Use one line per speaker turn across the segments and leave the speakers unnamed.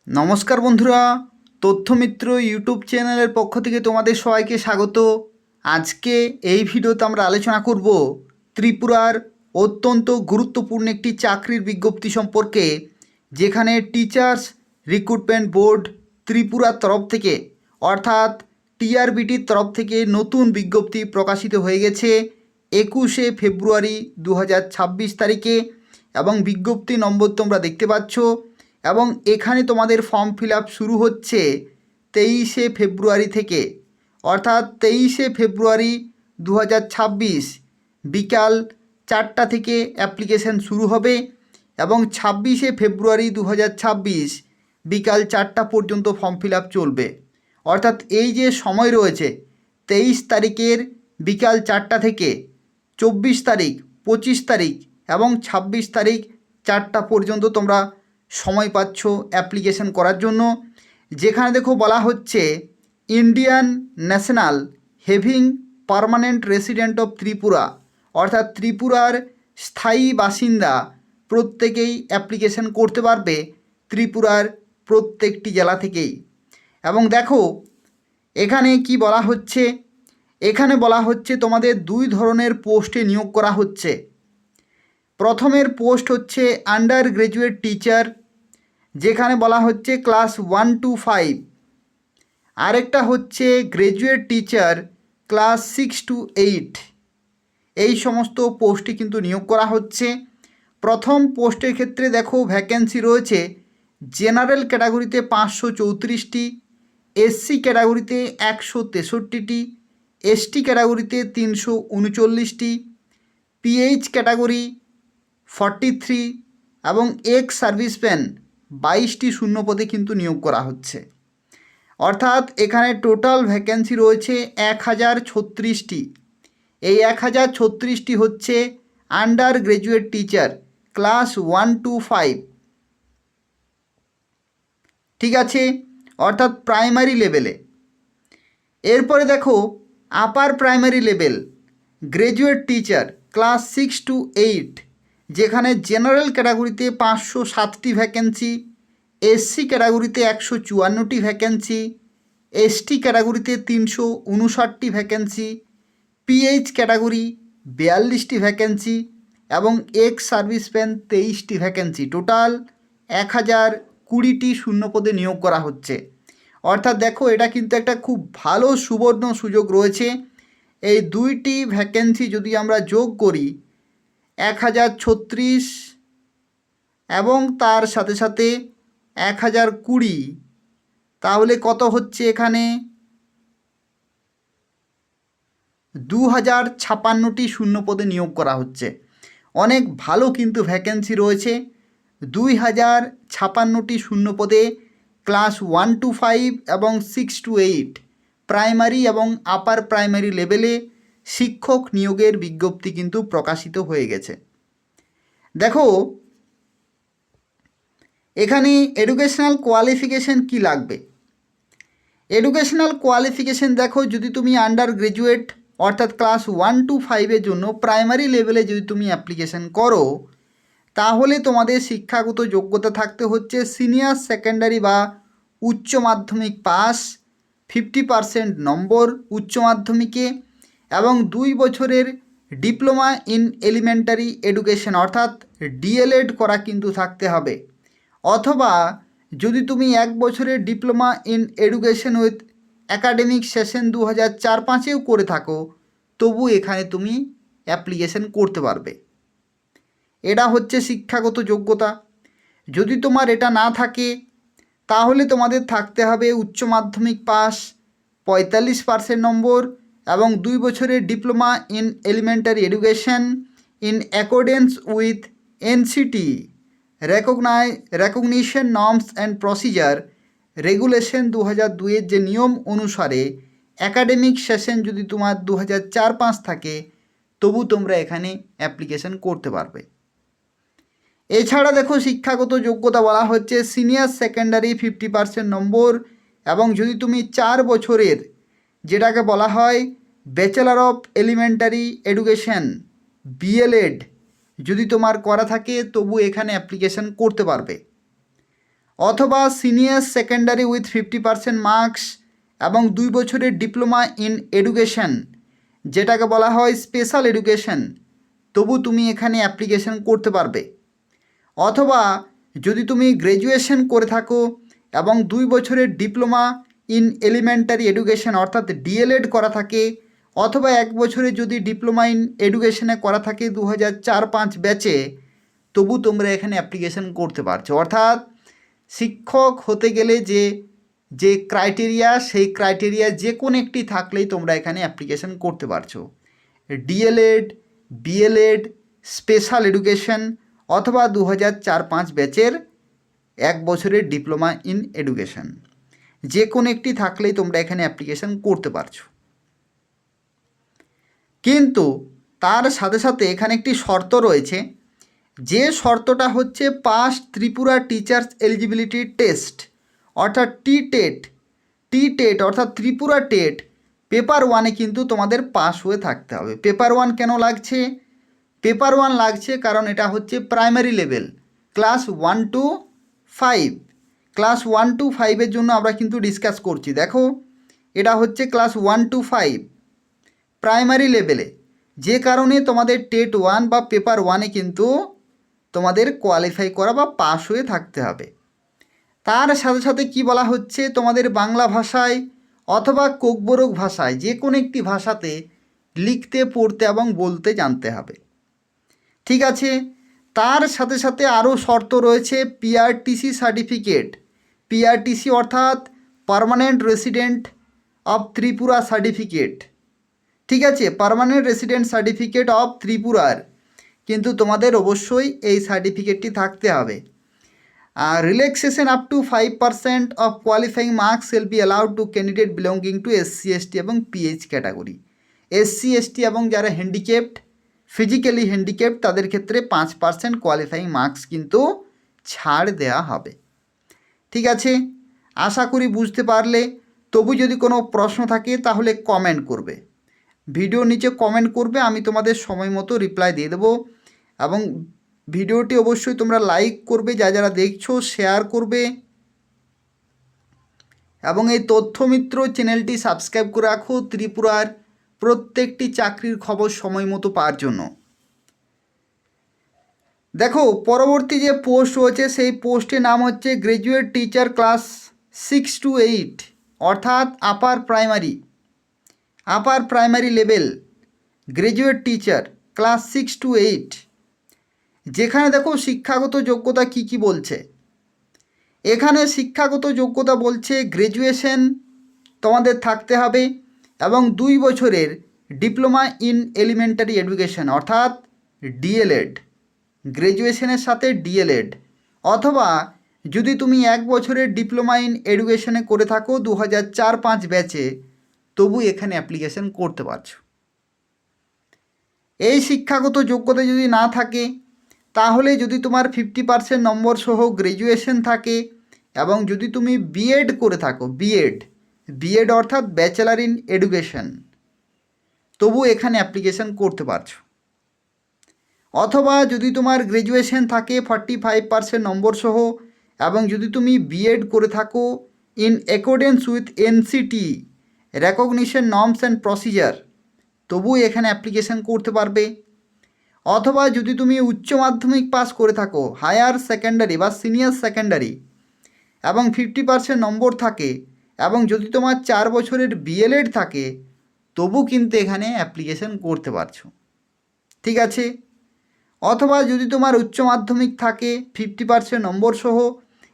নমস্কার বন্ধুরা, তথ্যমিত্র ইউটিউব চ্যানেলের পক্ষ থেকে তোমাদের সবাইকে স্বাগত। আজকে এই ভিডিওতে আমরা আলোচনা করব ত্রিপুরার অত্যন্ত গুরুত্বপূর্ণ একটি চাকরির বিজ্ঞপ্তি সম্পর্কে, যেখানে টিচার্স রিক্রুটমেন্ট বোর্ড ত্রিপুরার তরফ থেকে অর্থাৎ টিআরবিটির তরফ থেকে নতুন বিজ্ঞপ্তি প্রকাশিত হয়ে গেছে 21শে ফেব্রুয়ারি 2026 তারিখে, এবং বিজ্ঞপ্তি নম্বর তোমরা দেখতে পাচ্ছ। এবং এখানে তোমাদের ফর্ম ফিল আপ শুরু হচ্ছে 23শে ফেব্রুয়ারি থেকে, অর্থাৎ 23শে ফেব্রুয়ারি 2026 বিকাল 4টা থেকে অ্যাপ্লিকেশন শুরু হবে এবং 26শে ফেব্রুয়ারি 2026 বিকাল 4টা পর্যন্ত ফর্ম ফিল আপ চলবে। অর্থাৎ এই যে সময় রয়েছে 23 তারিখের বিকাল 4টা থেকে 24 তারিখ, 25 তারিখ এবং 26 তারিখ 4টা পর্যন্ত তোমরা সময় পাচ্ছ অ্যাপ্লিকেশন করার জন্য। যেখানে দেখো বলা হচ্ছে Indian national having permanent resident of Tripura, অর্থাৎ ত্রিপুরার স্থায়ী বাসিন্দা প্রত্যেকেই অ্যাপ্লিকেশন করতে পারবে ত্রিপুরার প্রত্যেকটি জেলা থেকেই। এবং দেখো এখানে কি বলা হচ্ছে, এখানে বলা হচ্ছে তোমাদের দুই ধরনের পোস্টে নিয়োগ করা হচ্ছে। প্রথমের পোস্ট হচ্ছে আন্ডার গ্র্যাজুয়েট টিচার, যেখানে বলা হচ্ছে ক্লাস 1 to 5। আরেকটা হচ্ছে গ্র্যাজুয়েট টিচার ক্লাস 6 to 8। এই সমস্ত পোস্টে কিন্তু নিয়োগ করা হচ্ছে। প্রথম পোস্টের ক্ষেত্রে দেখো ভ্যাকেন্সি রয়েছে জেনারেল ক্যাটাগরিতে 534টি, এসসি ক্যাটাগরিতে 163টি, এসটি ক্যাটাগরিতে 339টি, পিএইচ ক্যাটাগরি 43 এবং এক্স সার্ভিসম্যান 22টি শূন্যপদে কিন্তু নিয়োগ করা হচ্ছে। অর্থাৎ এখানে টোটাল ভ্যাকেন্সি রয়েছে 1036টি। এই 1036টি হচ্ছে under graduate teacher class 1 to 5, ঠিক আছে, অর্থাৎ প্রাইমারি লেভেলে। এরপরে দেখো upper primary level graduate teacher class 6 to 8, যেখানে জেনারেল ক্যাটাগরিতে 507টি ভ্যাকেন্সি, এসসি ক্যাটাগরিতে 154টি ভ্যাকেন্সি, এসটি ক্যাটাগরিতে 359টি ভ্যাকেন্সি, পিএইচ ক্যাটাগরি 42টি ভ্যাকেন্সি এবং এক্স সার্ভিসম্যান 23টি ভ্যাকেন্সি। টোটাল 1020টি শূন্যপদে নিয়োগ করা হচ্ছে। অর্থাৎ দেখো এটা কিন্তু একটা খুব ভালো সুবর্ণ সুযোগ রয়েছে। এই দুইটি ভ্যাকেন্সি যদি আমরা যোগ করি 1036 এবং তার সাথে সাথে 1020, তাহলে কত হচ্ছে এখানে 2056টি শূন্যপদে নিয়োগ করা হচ্ছে। অনেক ভালো কিন্তু ভ্যাকেন্সি রয়েছে। 2056টি শূন্যপদে ক্লাস 1 to 5 এবং 6 to 8 প্রাইমারি এবং আপার প্রাইমারি লেভেলে শিক্ষক নিয়োগের বিজ্ঞপ্তি কিন্তু প্রকাশিত হয়ে গেছে। দেখো এখানে এডুকেশনাল কোয়ালিফিকেশন কি লাগবে। এডুকেশনাল কোয়ালিফিকেশন দেখো, যদি তুমি আন্ডার গ্র্যাজুয়েট অর্থাৎ ক্লাস 1 to 5-এর জন্য প্রাইমারি লেভেলে যদি তুমি অ্যাপ্লিকেশন করো, তাহলে তোমাদের শিক্ষাগত যোগ্যতা থাকতে হচ্ছে সিনিয়র সেকেন্ডারি বা উচ্চ মাধ্যমিক পাস, 50% নম্বর উচ্চ মাধ্যমিকে, এবং 2 বছরের ডিপ্লোমা ইন এলিমেন্টারি এডুকেশন অর্থাৎ ডিএলএড করা কিন্তু থাকতে হবে। অথবা যদি তুমি 1 বছরের diploma in education with academic session 2004-05-এও করে থাকো, তবু এখানে তুমি অ্যাপ্লিকেশন করতে পারবে। এটা হচ্ছে শিক্ষাগত যোগ্যতা। যদি তোমার এটা না থাকে, তাহলে তোমাদের থাকতে হবে উচ্চ মাধ্যমিক পাস, 45% নম্বর এবং 2 বছরের diploma in elementary education in accordance with NCT recognition norms and procedure regulation 2002-এর যে নিয়ম অনুসারে একাডেমিক সেশন যদি তোমার 2004-05 থাকে, তবু তোমরা এখানে অ্যাপ্লিকেশন করতে পারবে। এছাড়া দেখো শিক্ষাগত যোগ্যতা বলা হচ্ছে সিনিয়র সেকেন্ডারি 50% নম্বর, এবং যদি তুমি 4 বছরের যেটাকে বলা হয় bachelor of elementary education BElEd যদি তোমার করা থাকে, তবু এখানে অ্যাপ্লিকেশন করতে পারবে। অথবা সিনিয়র সেকেন্ডারি উইথ 50% মার্কস এবং 2 বছরের ডিপ্লোমা ইন এডুকেশন, যেটাকে বলা হয় স্পেশাল এডুকেশন, তবু তুমি এখানে অ্যাপ্লিকেশন করতে পারবে। অথবা যদি তুমি গ্র্যাজুয়েশন করে থাকো এবং 2 বছরের ডিপ্লোমা ইন এলিমেন্টারি এডুকেশন অর্থাৎ ডিএলএড করা থাকে, অথবা 1 বছরে যদি ডিপ্লোমা ইন এডুকেশনে করা থাকে 2004-05 ব্যাচে, তবু তোমরা এখানে অ্যাপ্লিকেশন করতে পারছো। অর্থাৎ শিক্ষক হতে গেলে যে ক্রাইটেরিয়া, সেই ক্রাইটেরিয়া যে কোনো একটি থাকলেই তোমরা এখানে অ্যাপ্লিকেশন করতে পারছো। ডিএলএড, বিএলএড, স্পেশাল এডুকেশন অথবা 2004-05 ব্যাচের 1 বছরের ডিপ্লোমা ইন এডুকেশন, যে কোনো একটি থাকলেই তোমরা এখানে অ্যাপ্লিকেশন করতে পারছো। কিন্তু তার সাথে সাথে এখানে একটি শর্ত রয়েছে, যে শর্তটা হচ্ছে pass Tripura teachers eligibility test অর্থাৎ টি টেট অর্থাৎ ত্রিপুরা টেট পেপার 1-এ কিন্তু তোমাদের পাস হয়ে থাকতে হবে। পেপার 1 কেন লাগছে? পেপার 1 লাগছে কারণ এটা হচ্ছে primary level, class 1 to 5। Class 1 to 5-এর জন্য আমরা কিন্তু ডিসকাস করছি। দেখো, এটা হচ্ছে ক্লাস 1 to 5 প্রাইমারি লেভেলে, যে কারণে তোমাদের টেট 1 বা পেপার 1-এ কিন্তু তোমাদের কোয়ালিফাই করা বা পাস হয়ে থাকতে হবে। তার সাথে সাথে কি বলা হচ্ছে, তোমাদের বাংলা ভাষায় অথবা কোকবরক ভাষায় যে কোনো একটি ভাষাতে লিখতে, পড়তে এবং বলতে জানতে হবে। ঠিক আছে, তার সাথে সাথে আরও শর্ত রয়েছে পিআরটিসি সার্টিফিকেট। পিআরটিসি অর্থাৎ permanent resident of Tripura certificate. ঠিক আছে, পার্মানেন্ট রেসিডেন্ট সার্টিফিকেট অফ ত্রিপুরার কিন্তু তোমাদের অবশ্যই এই সার্টিফিকেটটি থাকতে হবে। আর relaxation up to 5% of qualifying marks will be allowed to candidate belonging to SC ST এবং পিএইচ ক্যাটাগরি। এসসি এসটি এবং যারা হ্যান্ডিক্যাপড, ফিজিক্যালি হ্যান্ডিক্যাপড, তাদের ক্ষেত্রে 5% কোয়ালিফাইং মার্কস কিন্তু ছাড় দেওয়া হবে। ঠিক আছে, আশা করি বুঝতে পারলে। তবু যদি কোনো প্রশ্ন থাকে তাহলে কমেন্ট করবে, ভিডিও নিচে কমেন্ট করবে, আমি তোমাদের সময় মতো রিপ্লাই দিয়ে দেবো। এবং ভিডিওটি অবশ্যই তোমরা লাইক করবে, যারা দেখছো শেয়ার করবে, এবং এই তথ্যমিত্র চ্যানেলটি সাবস্ক্রাইব করে রাখো ত্রিপুরার প্রত্যেকটি চাকরির খবর সময় মতো পাওয়ার জন্য। দেখো, পরবর্তী যে পোস্ট রয়েছে সেই পোস্টের নাম হচ্ছে গ্র্যাজুয়েট টিচার ক্লাস 6 to 8 অর্থাৎ upper primary level graduate teacher class 6 to 8। যেখানে দেখো শিক্ষাগত যোগ্যতা কি বলছে। এখানে শিক্ষাগত যোগ্যতা বলছে গ্র্যাজুয়েশন তোমাদের থাকতে হবে এবং 2 বছরের ডিপ্লোমা ইন এলিমেন্টারি এডুকেশন অর্থাৎ ডিএলএড, গ্র্যাজুয়েশনের সাথে ডিএলএড, অথবা যদি তুমি 1 বছরের ডিপ্লোমা ইন এডুকেশনে করে থাকো 2004-05 ব্যাচে, তবু এখানে অ্যাপ্লিকেশন করতে পারছো। এই শিক্ষাগত যোগ্যতা যদি না থাকে, তাহলে যদি তোমার 50% নম্বর সহ গ্র্যাজুয়েশন থাকে এবং যদি তুমি বিএড করে থাকো, বিএড অর্থাৎ ব্যাচেলার ইন এডুকেশন, তবু এখানে অ্যাপ্লিকেশন করতে পারছো। অথবা যদি তোমার গ্র্যাজুয়েশন থাকে 45% নম্বর সহ এবং যদি তুমি বিএড করে থাকো in accordance with NCT recognition norms and procedure, তবু এখানে অ্যাপ্লিকেশন করতে পারবে। অথবা যদি তুমি উচ্চ মাধ্যমিক পাস করে থাকো, হায়ার সেকেন্ডারি বা সিনিয়র সেকেন্ডারি, এবং 50% নম্বর থাকে এবং যদি তোমার 4 বছরের বিএলএড থাকে, তবু কিন্তু এখানে অ্যাপ্লিকেশন করতে পারছো। ঠিক আছে, অথবা যদি তোমার উচ্চ মাধ্যমিক থাকে 50% নম্বর সহ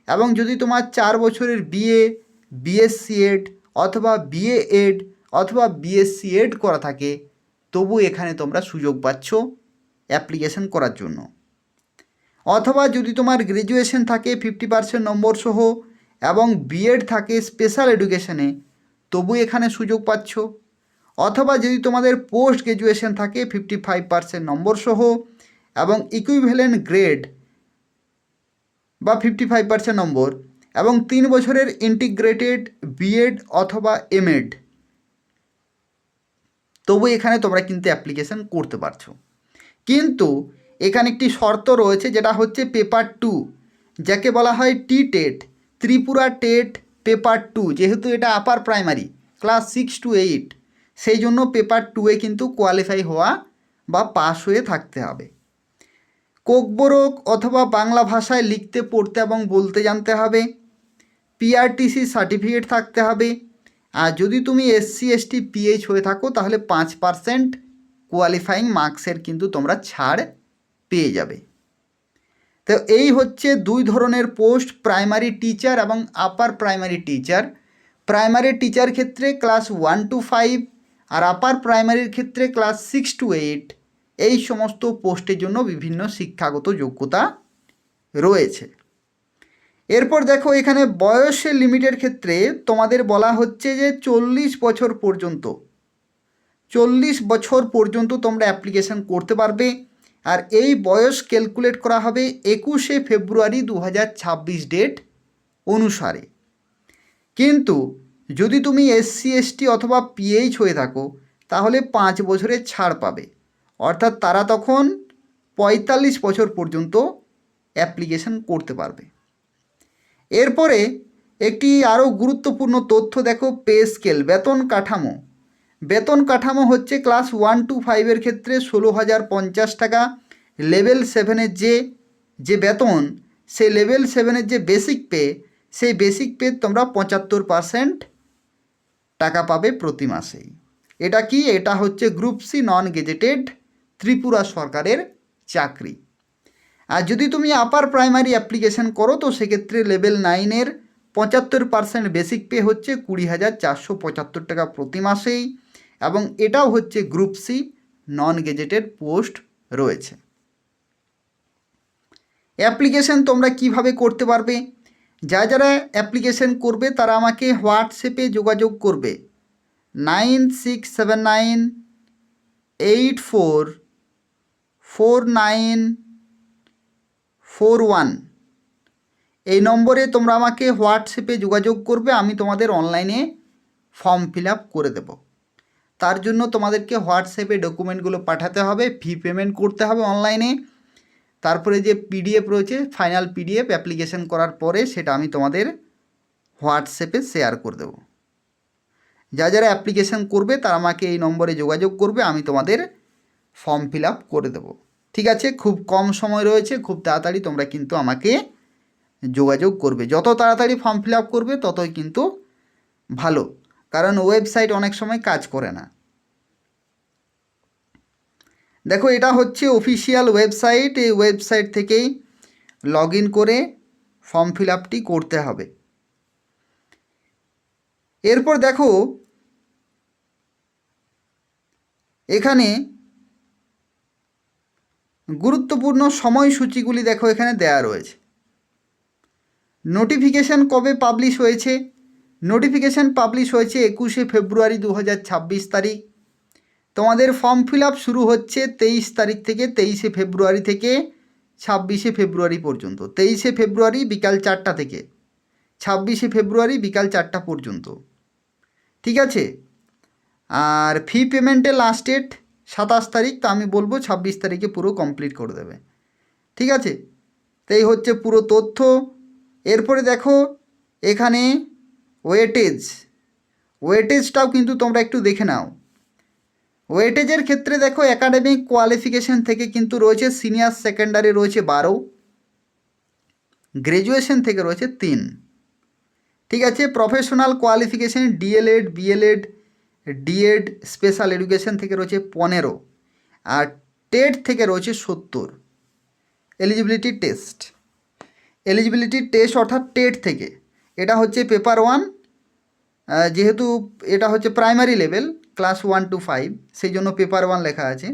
এবং যদি তোমার 4 বছরের বিএসসি এড অথবা বিএ এড অথবা বিএসসি এড করা থাকে, তবু এখানে তোমরা সুযোগ পাচ্ছ অ্যাপ্লিকেশন করার জন্য। অথবা যদি তোমার গ্র্যাজুয়েশন থাকে 50% নম্বর সহ এবং বিএড থাকে স্পেশাল এডুকেশনে, তবু এখানে সুযোগ পাচ্ছ। অথবা যদি তোমাদের পোস্ট গ্র্যাজুয়েশন থাকে 55% নম্বর সহ এবং ইকুইভ্যালেন্ট গ্রেড বা 55% নম্বর এবং 3 বছরের ইন্টিগ্রেটেড বিএড অথবা এমএড, তবু এখানে তোমরা কিন্তু অ্যাপ্লিকেশন করতে পারছো। কিন্তু এখানে একটি শর্ত রয়েছে, যেটা হচ্ছে পেপার 2, যাকে বলা হয় T TET, Tripura TET paper 2, যেহেতু এটা আপার প্রাইমারি ক্লাস 6 to 8, সেই জন্য পেপার 2-এ কিন্তু কোয়ালিফাই হওয়া বা পাস হয়ে থাকতে হবে। কোকবরক অথবা বাংলা ভাষায় লিখতে পড়তে এবং বলতে জানতে হবে। পিআরটিসি সার্টিফিকেট থাকতে হবে। আর যদি তুমি SC ST PH হয়ে থাকো তাহলে 5% কোয়ালিফাইং মার্কসের কিন্তু তোমরা ছাড় পেয়ে যাবে। তো এই হচ্ছে দুই ধরনের পোস্ট, প্রাইমারি টিচার এবং upper primary teacher. Primary teacher ক্ষেত্রে ক্লাস 1 to 5 আর আপার প্রাইমারির ক্ষেত্রে ক্লাস 6 to 8, এই সমস্ত পোস্টের জন্য বিভিন্ন শিক্ষাগত যোগ্যতা রয়েছে। এরপর দেখো এখানে বয়সের লিমিটের ক্ষেত্রে তোমাদের বলা হচ্ছে যে 40 বছর পর্যন্ত, 40 বছর পর্যন্ত তোমরা অ্যাপ্লিকেশন করতে পারবে। আর এই বয়স ক্যালকুলেট করা হবে 21শে ফেব্রুয়ারি 2026 ডেট অনুসারে। কিন্তু যদি তুমি SC ST অথবা PH হয়ে থাকো তাহলে 5 বছরের ছাড় পাবে, অর্থাৎ তারা তখন 45 বছর পর্যন্ত অ্যাপ্লিকেশন করতে পারবে। এরপরে একটি আরও গুরুত্বপূর্ণ তথ্য দেখো, পে স্কেল, বেতন কাঠামো। বেতন কাঠামো হচ্ছে ক্লাস 1 to 5-এর ক্ষেত্রে 16,050 টাকা। লেভেল 7-এর যে বেতন, সেই লেভেল 7-এর যে বেসিক পে, সেই বেসিক পে তোমরা 75% টাকা পাবে প্রতি মাসেই। এটা কি? এটা হচ্ছে group C non gazetted Tripura সরকারের চাকরি। আর যদি তুমি আপার প্রাইমারি অ্যাপ্লিকেশন করো তো সেক্ষেত্রে লেভেল 9-এর 75% বেসিক পে হচ্ছে 20,475 টাকা প্রতি মাসেই, এবং এটাও হচ্ছে group C non gazetted post রয়েছে। অ্যাপ্লিকেশন তোমরা কিভাবে করতে পারবে? যারা অ্যাপ্লিকেশন করবে তারা আমাকে হোয়াটসঅ্যাপে যোগাযোগ করবে 9679844941। এই নম্বরে তোমরা আমাকে হোয়াটসঅ্যাপে যোগাযোগ করবে, আমি তোমাদের অনলাইনে ফর্ম ফিল আপ করে দেব। তার জন্য তোমাদেরকে হোয়াটসঅ্যাপে ডকুমেন্টগুলো পাঠাতে হবে, ফি পেমেন্ট করতে হবে অনলাইনে। তারপরে যে PDF রয়েছে, ফাইনাল PDF অ্যাপ্লিকেশন করার পরে সেটা আমি তোমাদের হোয়াটসঅ্যাপে শেয়ার করে দেব। যারা অ্যাপ্লিকেশন করবে তারা আমাকে এই নম্বরে যোগাযোগ করবে, আমি তোমাদের ফর্ম ফিল আপ করে দেব। ঠিক আছে, খুব কম সময় রয়েছে, খুব তাড়াতাড়ি তোমরা কিন্তু আমাকে যোগাযোগ করবে। যত তাড়াতাড়ি ফর্ম ফিল আপ করবে ততই কিন্তু ভালো, কারণ ওয়েবসাইট অনেক সময় কাজ করে না। দেখো এটা হচ্ছে অফিসিয়াল ওয়েবসাইট, এই ওয়েবসাইট থেকেই লগ ইন করে ফর্ম ফিল আপটি করতে হবে। এরপর দেখো এখানে গুরুত্বপূর্ণ সময়সূচিগুলি দেখো এখানে দেয়া রয়েছে। নোটিফিকেশান কবে পাবলিশ হয়েছে? নোটিফিকেশান পাবলিশ হয়েছে 21শে ফেব্রুয়ারি 2026 তারিখ। তোমাদের ফর্ম ফিল আপ শুরু হচ্ছে 23 তারিখ থেকে, 23শে ফেব্রুয়ারি থেকে 26শে ফেব্রুয়ারি পর্যন্ত। 23শে ফেব্রুয়ারি বিকাল 4টা থেকে 26শে ফেব্রুয়ারি বিকাল 4টা পর্যন্ত। ঠিক আছে, আর ফি পেমেন্টের লাস্ট ডেট 27 তারিখ, তো আমি বলবো 26 তারিখে পুরো কমপ্লিট করে দেবে। ঠিক আছে, তো এই হচ্ছে পুরো তথ্য। এরপরে দেখো এখানে ওয়েটেজটাও কিন্তু তোমরা একটু দেখে নাও। ওয়েটেজের ক্ষেত্রে দেখো একাডেমিক কোয়ালিফিকেশান থেকে কিন্তু রয়েছে সিনিয়র সেকেন্ডারি রয়েছে 12, গ্র্যাজুয়েশন থেকে রয়েছে 3। ঠিক আছে, professional qualification DLED BLED DED special education থেকে রয়েছে 15, আর টেট থেকে রয়েছে 70। এলিজিবিলিটি টেস্ট অর্থাৎ টেট থেকে, এটা হচ্ছে পেপার 1, যেহেতু এটা হচ্ছে প্রাইমারি লেভেল ক্লাস 1 to 5, সেই জন্য পেপার 1 লেখা আছে,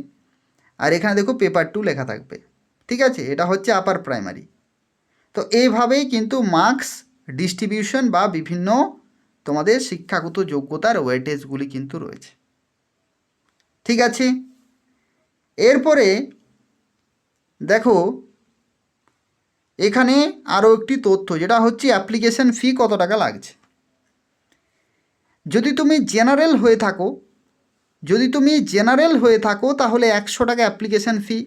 আর এখানে দেখো পেপার 2 লেখা থাকবে। ঠিক আছে, এটা হচ্ছে আপার প্রাইমারি। তো এইভাবেই কিন্তু মার্কস ডিস্ট্রিবিউশন বা বিভিন্ন তোমাদের শিক্ষাগত যোগ্যতার ওয়েটেজগুলি কিন্তু রয়েছে। ঠিক আছে, এরপরে দেখো এখানে আরও একটি তথ্য, যেটা হচ্ছে অ্যাপ্লিকেশন ফি কত টাকা লাগছে। যদি তুমি জেনারেল হয়ে থাকো তাহলে 100 টাকা অ্যাপ্লিকেশন ফি,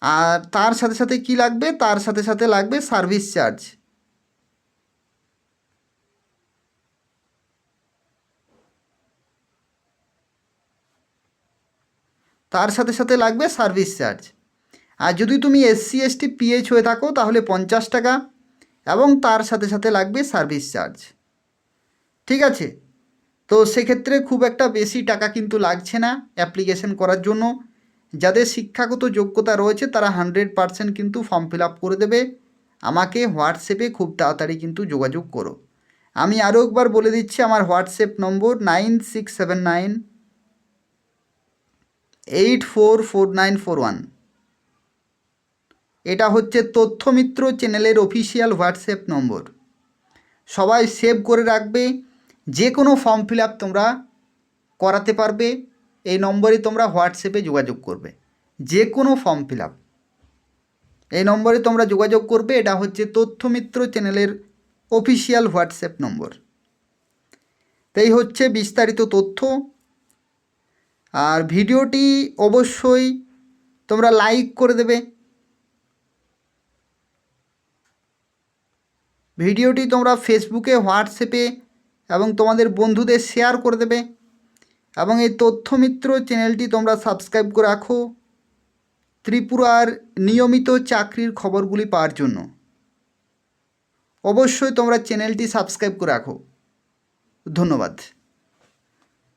আর তার সাথে সাথে কি লাগবে, তার সাথে সাথে লাগবে সার্ভিস চার্জ। তার সাথে সাথে লাগবে সার্ভিস চার্জ। আর যদি তুমি SC ST PH হয়ে থাকো তাহলে 50 টাকা, এবং তার সাথে সাথে লাগবে সার্ভিস চার্জ। ঠিক আছে, তো সেক্ষেত্রে খুব একটা বেশি টাকা কিন্তু লাগছে না অ্যাপ্লিকেশন করার জন্য। যাদের শিক্ষাগত যোগ্যতা রয়েছে তারা 100% কিন্তু ফর্ম ফিল আপ করে দেবে। আমাকে হোয়াটসঅ্যাপে খুব তাড়াতাড়ি কিন্তু যোগাযোগ করো। আমি আরও একবার বলে দিচ্ছি, আমার হোয়াটসঅ্যাপ নম্বর 9679844941। এটা হচ্ছে তথ্যমিত্র চ্যানেলের অফিসিয়াল হোয়াটসঅ্যাপ নম্বর। সবাই সেভ করে রাখবে। যে কোনো ফর্ম ফিল আপ তোমরা করাতে পারবে, এই নম্বরে তোমরা হোয়াটসঅ্যাপে যোগাযোগ করবে। যে কোনো ফর্ম ফিল আপ এই নম্বরে তোমরা যোগাযোগ করবে। এটা হচ্ছে তথ্যমিত্র চ্যানেলের অফিসিয়াল হোয়াটসঅ্যাপ নম্বর। তাই হচ্ছে বিস্তারিত তথ্য। আর ভিডিওটি অবশ্যই তোমরা লাইক করে দেবে। ভিডিওটি তোমরা ফেসবুকে, হোয়াটসঅ্যাপে এবং তোমাদের বন্ধুদের শেয়ার করে দেবে। এবং এই তথ্যমিত্র চ্যানেলটি তোমরা সাবস্ক্রাইব করে রাখো ত্রিপুরার নিয়মিত চাকরির খবরগুলি পাওয়ার জন্য। অবশ্যই তোমরা চ্যানেলটি সাবস্ক্রাইব করে রাখো। ধন্যবাদ।